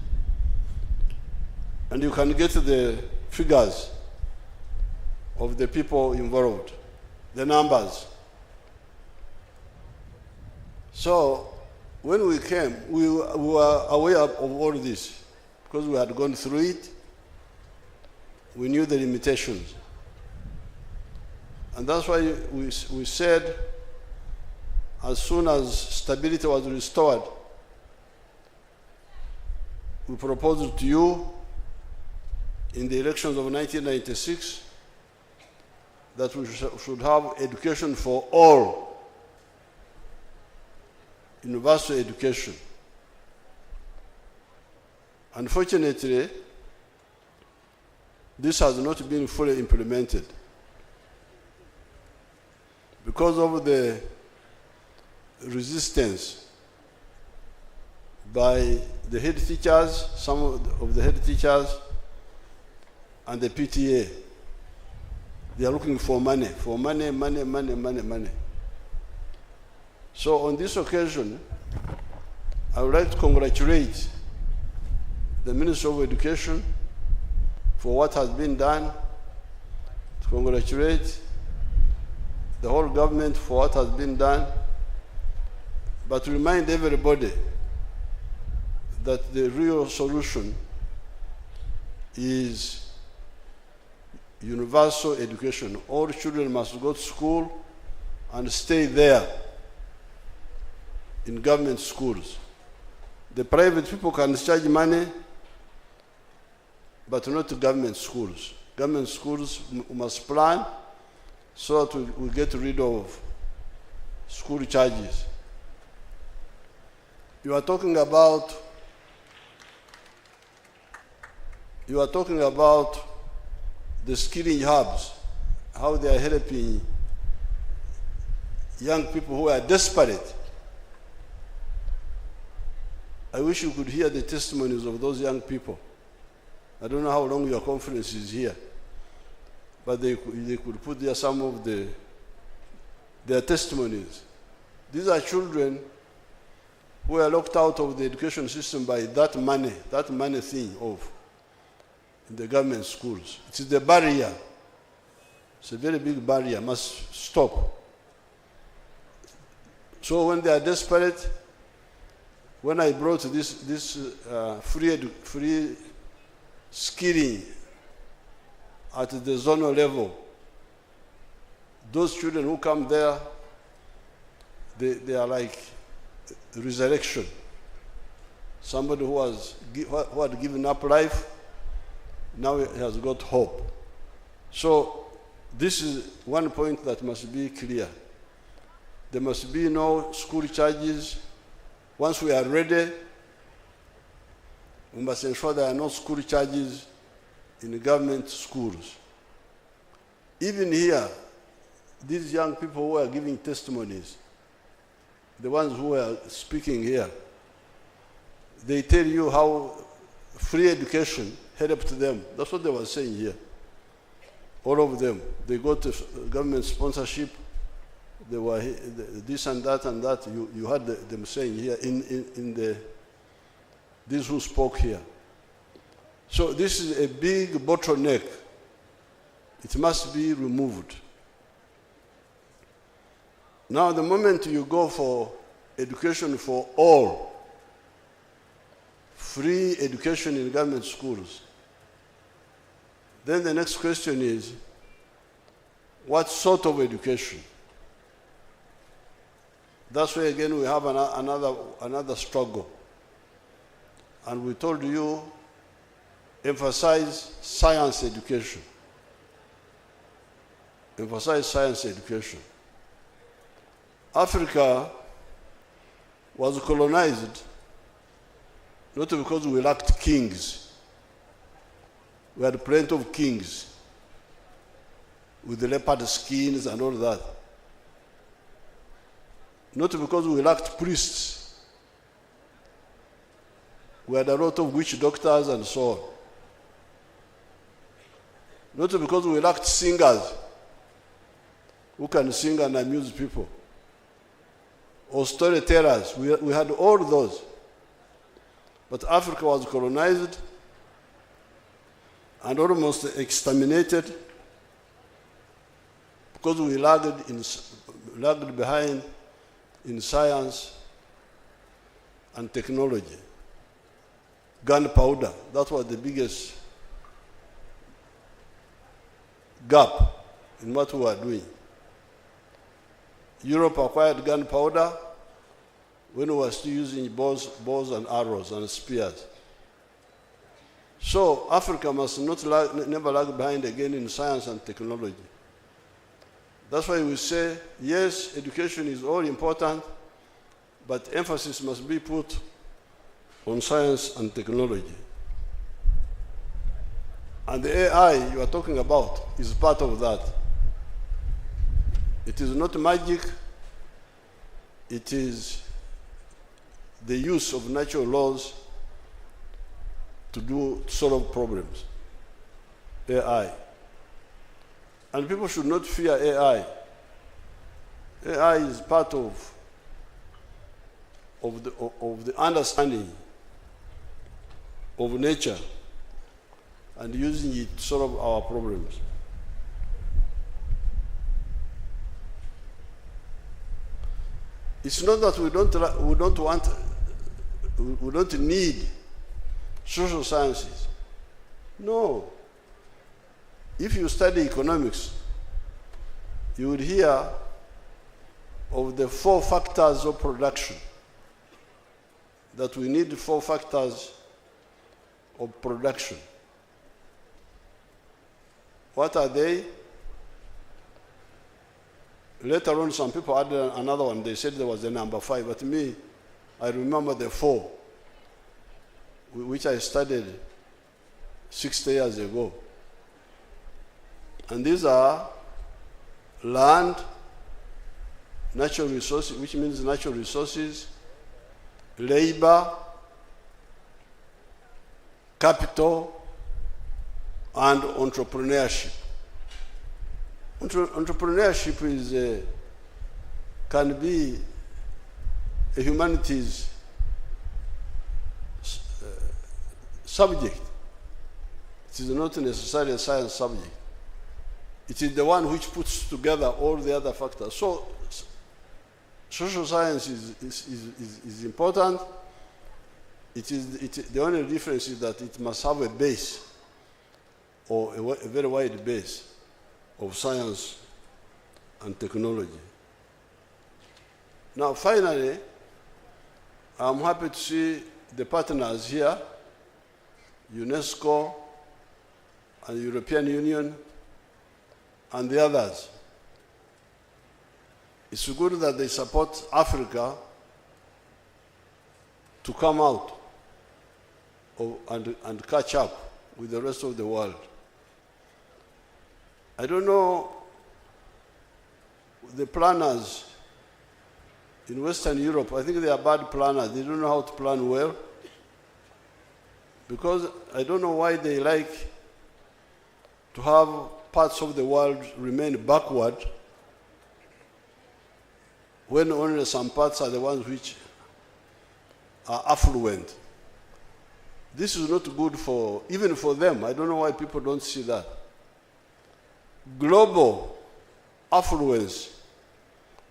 And you can get the figures of the people involved, the numbers. So when we came, we were aware of all this because we had gone through it. We knew the limitations. And that's why we said, as soon as stability was restored, we proposed to you in the elections of 1996 that we should have education for all, universal education. Unfortunately, this has not been fully implemented because of the resistance by the head teachers, some of the head teachers, and the PTA. They are looking for money, money. So on this occasion, I would like to congratulate the Minister of Education for what has been done, to congratulate the whole government for what has been done, but to remind everybody that the real solution is universal education. All children must go to school and stay there in government schools. The private people can charge money, but not to government schools. Government schools must plan so that we get rid of school charges. You are talking about the skilling hubs, how they are helping young people who are desperate. I wish you could hear the testimonies of those young people. I don't know how long your conference is here, but they could put there some of their testimonies. These are children who are locked out of the education system by that money thing of the government schools. It is the barrier. It's a very big barrier, must stop. So when they are desperate, when I brought this free skilling at the zonal level, those children who come there, they are like resurrection. Somebody who had given up life, now he has got hope. So this is one point that must be clear. There must be no school charges. Once we are ready, we must ensure there are no school charges in government schools. Even here, these young people who are giving testimonies, the ones who are speaking here, they tell you how free education helped them. That's what they were saying here. All of them. They got government sponsorship. They were this and that and that. You heard them saying here these who spoke here. So this is a big bottleneck. It must be removed. Now, the moment you go for education for all, free education in government schools, then the next question is, what sort of education? That's why, again, we have another struggle. And we told you, emphasize science education. Emphasize science education. Africa was colonized not because we lacked kings. We had plenty of kings with the leopard skins and all that. Not because we lacked priests. We had a lot of witch doctors and so on. Not because we lacked singers who can sing and amuse people, or storytellers. We had all those. But Africa was colonized and almost exterminated because we lagged behind in science and technology. Gunpowder, that was the biggest gap in what we were doing. Europe acquired gunpowder when we were still using bows and arrows and spears. So Africa must never lag behind again in science and technology. That's why we say, yes, education is all important, but emphasis must be put on science and technology. And the AI you are talking about is part of that. It is not magic. It is the use of natural laws to solve problems. AI. And people should not fear AI. AI is part of the understanding of nature and using it to solve our problems. It's not that we don't need social sciences. No. If you study economics, you will hear of the 4 factors of production. That we need 4 factors of production. What are they? Later on, some people added another one. They said there was a number 5, but me, I remember the 4, which I studied 60 years ago. And these are land, natural resources, which means natural resources, labor, capital, and entrepreneurship. Entrepreneurship is, can be a humanities subject. It is not necessarily a science subject. It is the one which puts together all the other factors. So social science is important. The only difference is that it must have a base, or a very wide base of science and technology. Now, finally, I'm happy to see the partners here, UNESCO and the European Union and the others. It's good that they support Africa to come out and catch up with the rest of the world. I don't know, the planners in Western Europe, I think they are bad planners. They don't know how to plan well, because I don't know why they like to have parts of the world remain backward when only some parts are the ones which are affluent. This is not good for, even for them. I don't know why people don't see that. Global affluence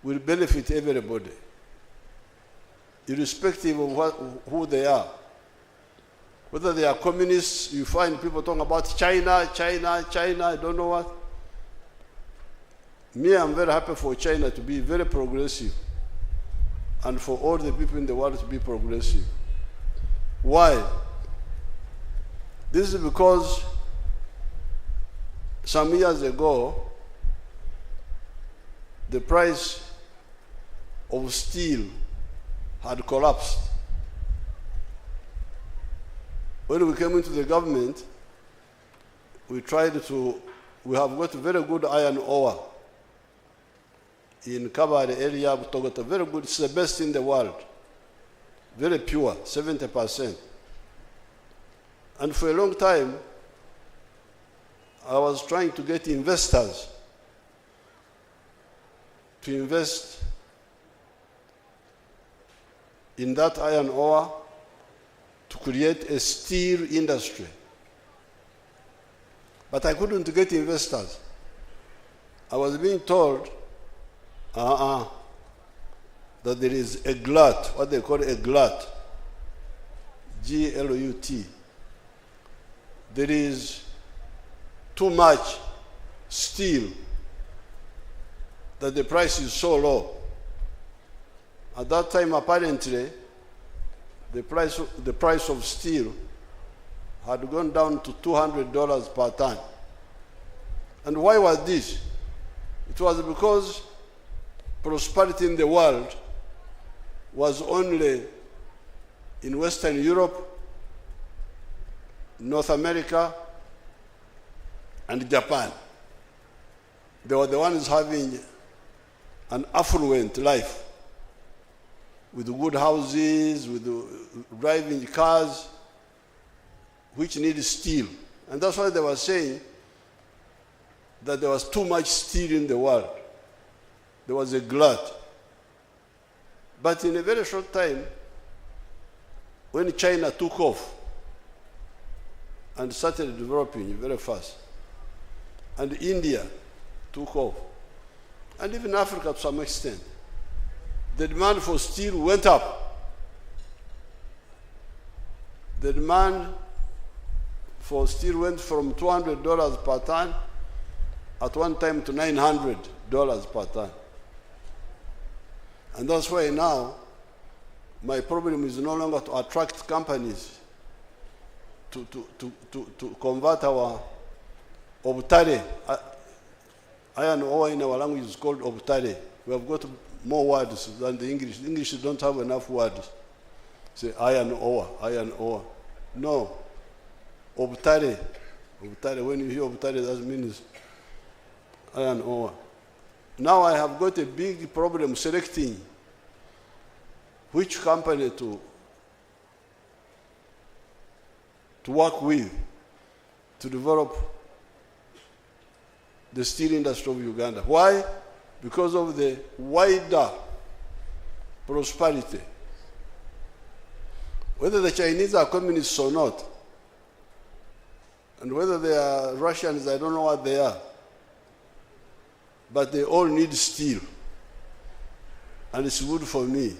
will benefit everybody, irrespective of who they are. Whether they are communists, you find people talking about China, I don't know what. Me, I'm very happy for China to be very progressive, and for all the people in the world to be progressive. Why? This is because some years ago, the price of steel had collapsed. When we came into the government, we have got very good iron ore in Kabale area. We got very good, it's the best in the world. Very pure, 70%. And for a long time, I was trying to get investors to invest in that iron ore to create a steel industry. But I couldn't get investors. I was being told that there is a glut, what they call a glut, G-L-U-T. There is too much steel, that the price is so low. At that time, apparently, the price of steel had gone down to $200 per ton. And why was this? It was because prosperity in the world was only in Western Europe, North America, and Japan. They were the ones having an affluent life, with good houses, with driving cars, which need steel. And that's why they were saying that there was too much steel in the world. There was a glut. But in a very short time, when China took off and started developing very fast, and India took off, and even Africa to some extent, the demand for steel went up. The demand for steel went from $200 per ton at one time to $900 per ton. And that's why now my problem is no longer to attract companies to convert our obtare Iron ore in our language is called obtare. We have got more words than the English. The English don't have enough words. Say iron ore. No. Obtare. Obtare. When you hear obtare, that means iron ore. Now I have got a big problem selecting which company to work with to develop the steel industry of Uganda. Why? Because of the wider prosperity. Whether the Chinese are communists or not, and whether they are Russians, I don't know what they are, but they all need steel. And it's good for me,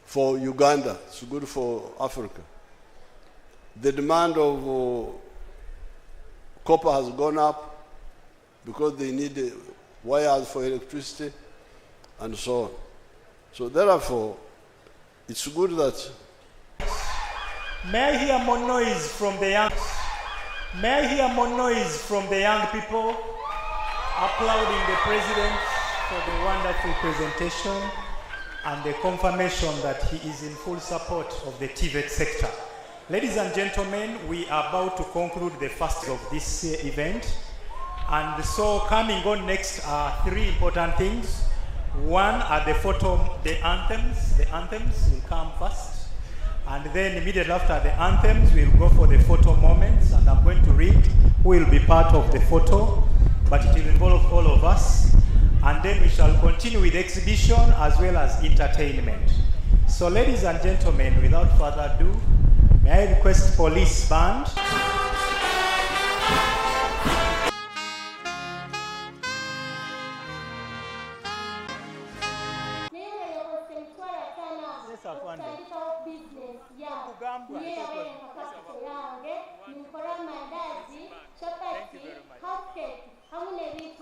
for Uganda, it's good for Africa. The demand of copper has gone up because they need wires for electricity and so on. So therefore, it's good that... May I hear more noise from the young... May I hear more noise from the young people applauding the President for the wonderful presentation and the confirmation that he is in full support of the TVET sector. Ladies and gentlemen, we are about to conclude the first of this event. And so coming on next are three important things. One are the anthems. The anthems will come first. And then immediately after the anthems, we'll go for the photo moments. And I'm going to read who will be part of the photo, but it will involve all of us. And then we shall continue with exhibition as well as entertainment. So ladies and gentlemen, without further ado, may I request police band.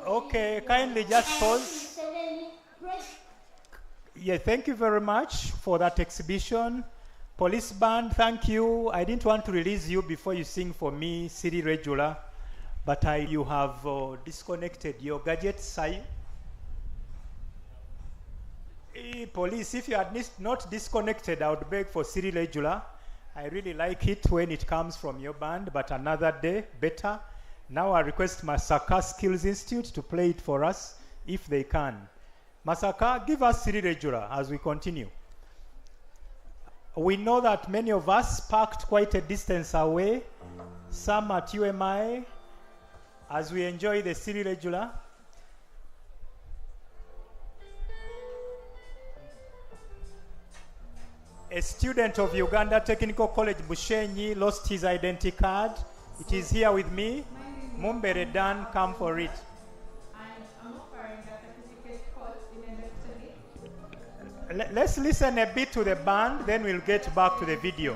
Okay, kindly just pause. Yeah, thank you very much for that exhibition. Police band, thank you. I didn't want to release you before you sing for me, City Regular, but you have disconnected your gadgets. Police, if you had not disconnected, I would beg for City Regular. I really like it when it comes from your band, but another day, better. Now I request Masaka Skills Institute to play it for us, if they can. Masaka, give us City Regular as we continue. We know that many of us parked quite a distance away, some at UMI, as we enjoy the City Regular. A student of Uganda Technical College Bushenyi lost his identity card. It is here with me. Mumbere Dan, come for it. I'm offering a certificate course in electronics. Let's listen a bit to the band, then we'll get back to the video.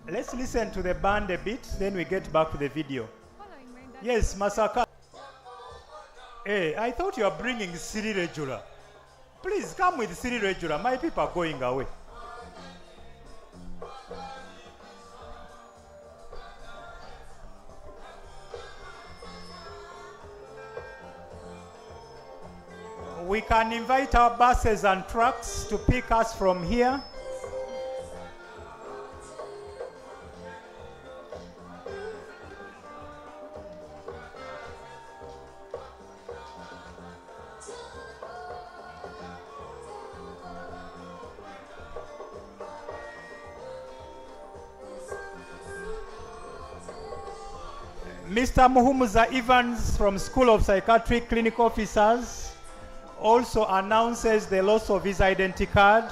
Let's listen to the band a bit, then we get back to the video. Yes, Masaka. Hey, I thought you were bringing City Regular. Please come with City Regular. My people are going away. We can invite our buses and trucks to pick us from here. Mr. Muhumuza Evans from School of Psychiatric Clinical Officers also announces the loss of his identity card.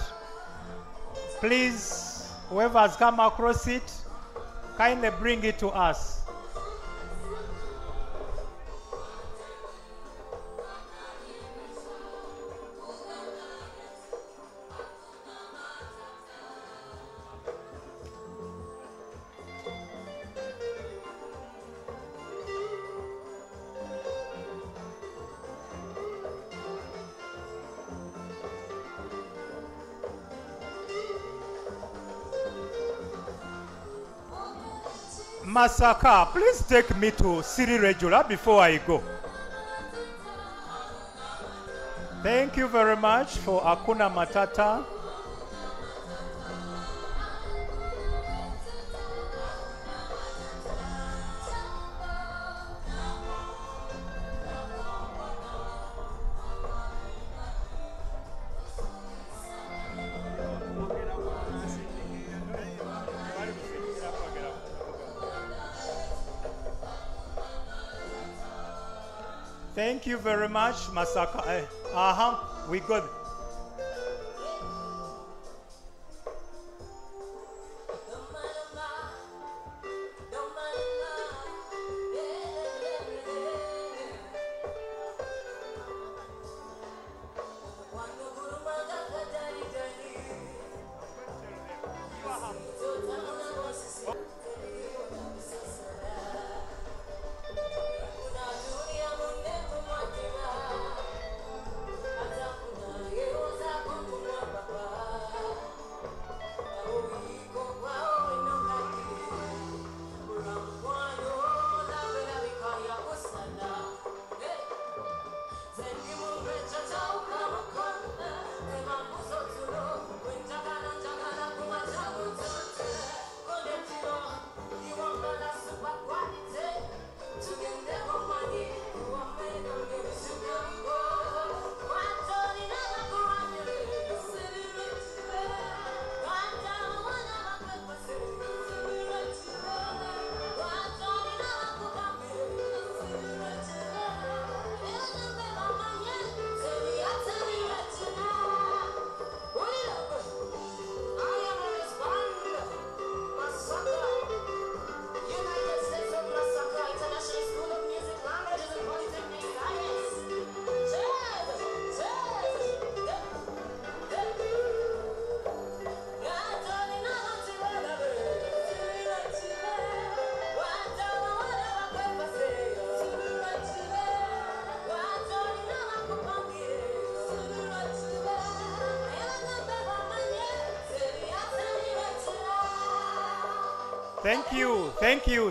Please, whoever has come across it, kindly bring it to us. Masaka, please take me to City Regular before I go. Thank you very much for Hakuna Matata. Thank you very much, Masaka. We good.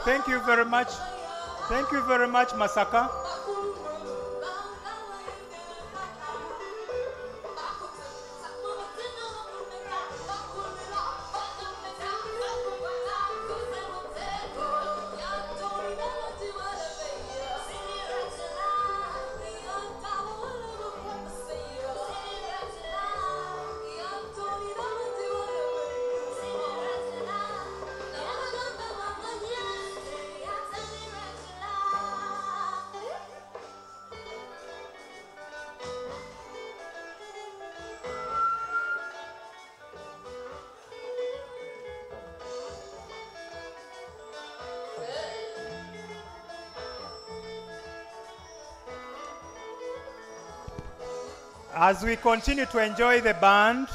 Thank you very much. Thank you very much, Masaka. As we continue to enjoy the band,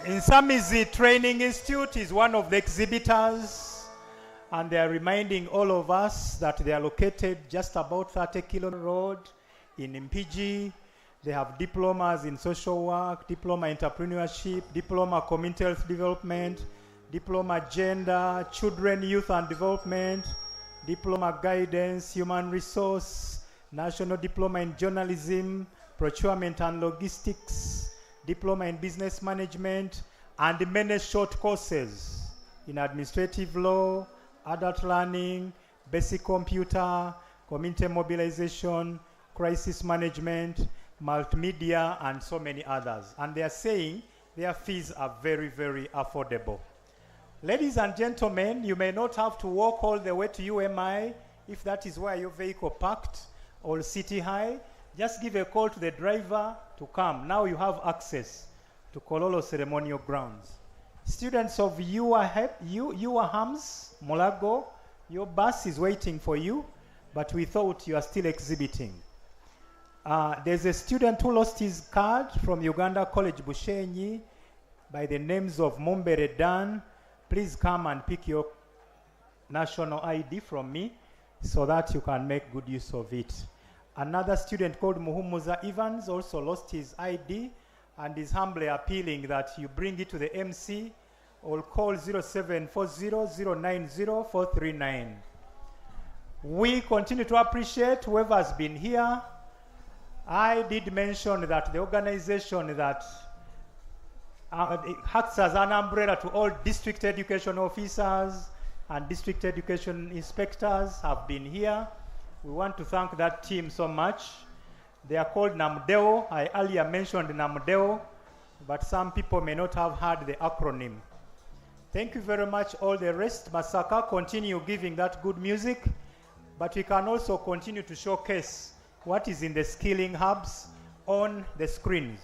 Nsamizi Training Institute is one of the exhibitors, and they are reminding all of us that they are located just about 30 km road in Mpigi. They have diplomas in social work, diploma entrepreneurship, diploma community health development, diploma gender, children, youth and development, diploma guidance, human resource, national diploma in journalism, procurement and logistics, diploma in business management, and many short courses in administrative law, adult learning, basic computer, community mobilization, crisis management, multimedia, and so many others. And they are saying their fees are very, very affordable. Ladies and gentlemen, you may not have to walk all the way to UMI if that is where your vehicle parked, or City High. Just give a call to the driver to come. Now you have access to Kololo Ceremonial Grounds. Students of UAHAMS, Molago, your bus is waiting for you, but we thought you are still exhibiting. There's a student who lost his card from Uganda College Bushenyi by the names of Mumbere Dan. Please come and pick your national ID from me so that you can make good use of it. Another student called Muhumuza Evans also lost his ID and is humbly appealing that you bring it to the MC or call 0740090439. We continue to appreciate whoever has been here. I did mention that the organization that acts as an umbrella to all district education officers and district education inspectors have been here. We want to thank that team so much. They are called NAMDEO. I earlier mentioned NAMDEO, but some people may not have heard the acronym. Thank you very much. All the rest, Masaka, continue giving that good music, but we can also continue to showcase what is in the skilling hubs on the screens.